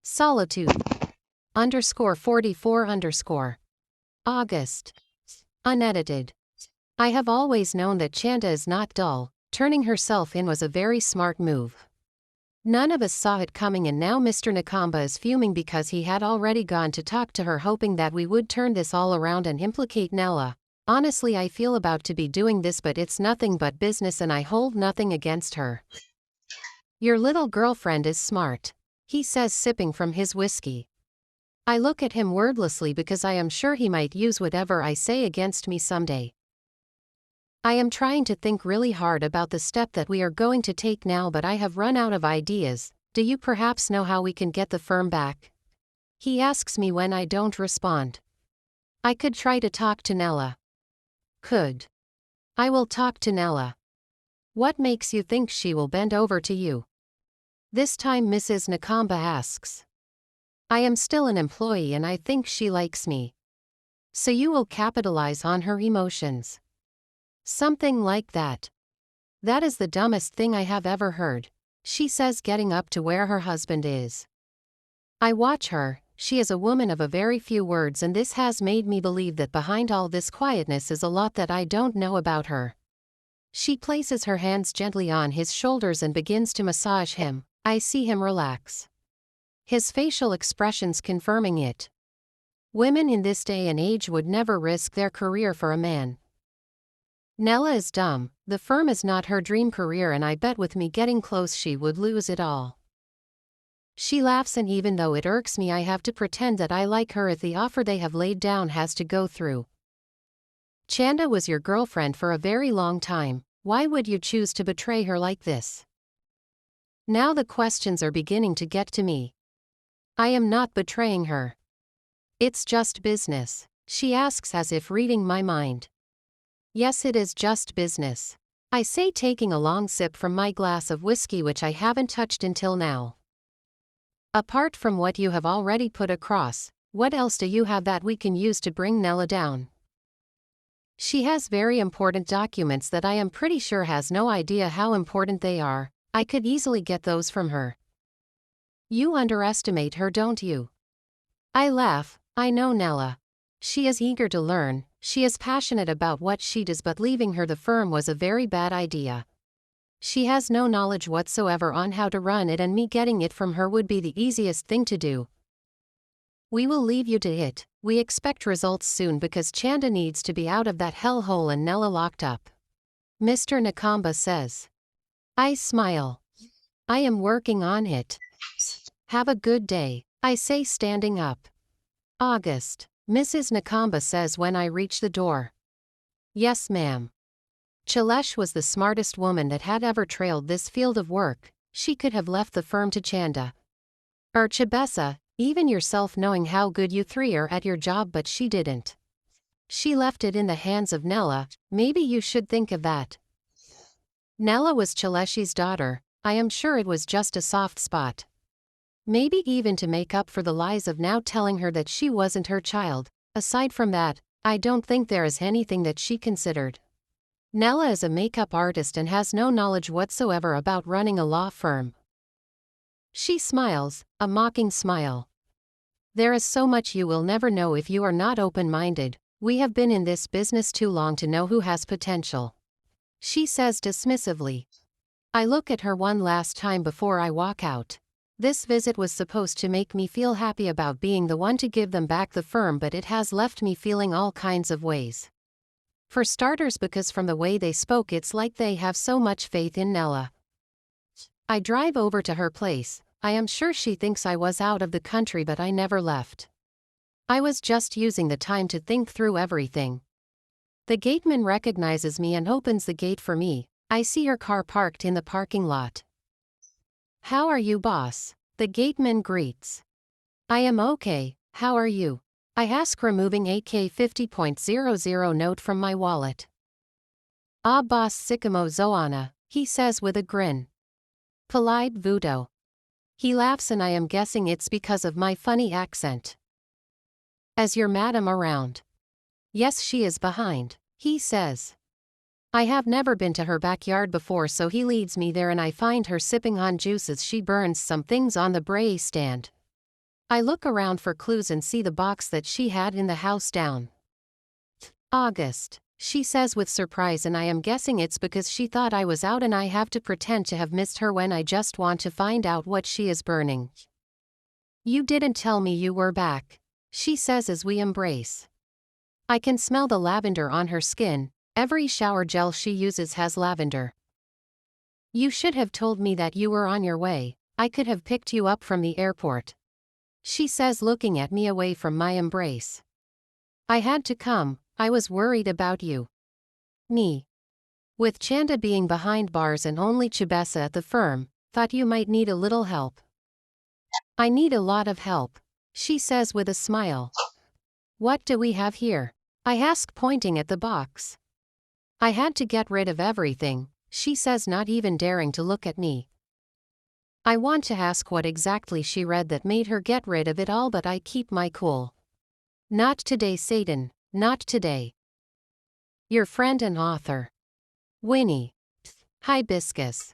Solitude. Underscore 44 underscore. August. Unedited. I have always known that Chanda is not dull. Turning herself in was a very smart move. None of us saw it coming, and now Mr. Nakamba is fuming because he had already gone to talk to her, hoping that we would turn this all around and implicate Nella. Honestly, I feel about to be doing this, but it's nothing but business and I hold nothing against her. Your little girlfriend is smart, he says, sipping from his whiskey. I look at him wordlessly because I am sure he might use whatever I say against me someday. I am trying to think really hard about the step that we are going to take now, but I have run out of ideas. Do you perhaps know how we can get the firm back? He asks me when I don't respond. I could try to talk to Nella. Could. I will talk to Nella. What makes you think she will bend over to you? This time Mrs. Nakamba asks. I am still an employee and I think she likes me. So you will capitalize on her emotions. Something like that. That is the dumbest thing I have ever heard, she says, getting up to where her husband is. I watch her. She is a woman of a very few words, and this has made me believe that behind all this quietness is a lot that I don't know about her. She places her hands gently on his shoulders and begins to massage him. I see him relax. His facial expressions confirming it. Women in this day and age would never risk their career for a man. Nella is dumb. The firm is not her dream career, and I bet with me getting close she would lose it all. She laughs, and even though it irks me, I have to pretend that I like her if the offer they have laid down has to go through. Chanda was your girlfriend for a very long time. Why would you choose to betray her like this? Now the questions are beginning to get to me. I am not betraying her. It's just business, she asks as if reading my mind. Yes, it is just business, I say, taking a long sip from my glass of whiskey, which I haven't touched until now. Apart from what you have already put across, what else do you have that we can use to bring Nella down? She has very important documents that I am pretty sure has no idea how important they are. I could easily get those from her. You underestimate her, don't you? I laugh. I know Nella. She is eager to learn. She is passionate about what she does, but leaving her the firm was a very bad idea. She has no knowledge whatsoever on how to run it, and me getting it from her would be the easiest thing to do. We will leave you to it. We expect results soon because Chanda needs to be out of that hellhole and Nella locked up, Mr. Nakamba says. I smile. I am working on it. Have a good day, I say, standing up. August, Mrs. Nakamba says when I reach the door. Yes, ma'am. Chalesh was the smartest woman that had ever trailed this field of work. She could have left the firm to Chanda or Chibesa, even yourself, knowing how good you three are at your job, but she didn't. She left it in the hands of Nella. Maybe you should think of that. Nella was Chalesh's daughter. I am sure it was just a soft spot. Maybe even to make up for the lies of now telling her that she wasn't her child. Aside from that, I don't think there is anything that she considered. Nella is a makeup artist and has no knowledge whatsoever about running a law firm. She smiles, a mocking smile. There is so much you will never know if you are not open-minded. We have been in this business too long to know who has potential, she says dismissively. I look at her one last time before I walk out. This visit was supposed to make me feel happy about being the one to give them back the firm, but it has left me feeling all kinds of ways. For starters, because from the way they spoke, it's like they have so much faith in Nella. I drive over to her place. I am sure she thinks I was out of the country, but I never left. I was just using the time to think through everything. The gateman recognizes me and opens the gate for me. I see her car parked in the parking lot. How are you, boss? The gateman greets. I am okay, how are you? I ask, removing a K50.00 note from my wallet. Ah, boss, Sikimo Zoana, he says with a grin. Polite Vudo. He laughs, and I am guessing it's because of my funny accent. Is your madam around? Yes, she is behind, he says. I have never been to her backyard before, so he leads me there and I find her sipping on juices. She burns some things on the braai stand. I look around for clues and see the box that she had in the house down. August, she says with surprise, and I am guessing it's because she thought I was out and I have to pretend to have missed her when I just want to find out what she is burning. You didn't tell me you were back, she says as we embrace. I can smell the lavender on her skin. Every shower gel she uses has lavender. You should have told me that you were on your way. I could have picked you up from the airport, she says, looking at me away from my embrace. I had to come. I was worried about you. Me. With Chanda being behind bars and only Chibesa at the firm, thought you might need a little help. I need a lot of help, she says with a smile. What do we have here? I ask, pointing at the box. I had to get rid of everything, she says, not even daring to look at me. I want to ask what exactly she read that made her get rid of it all, but I keep my cool. Not today, Satan, not today. Your friend and author, Winnie. Hibiscus.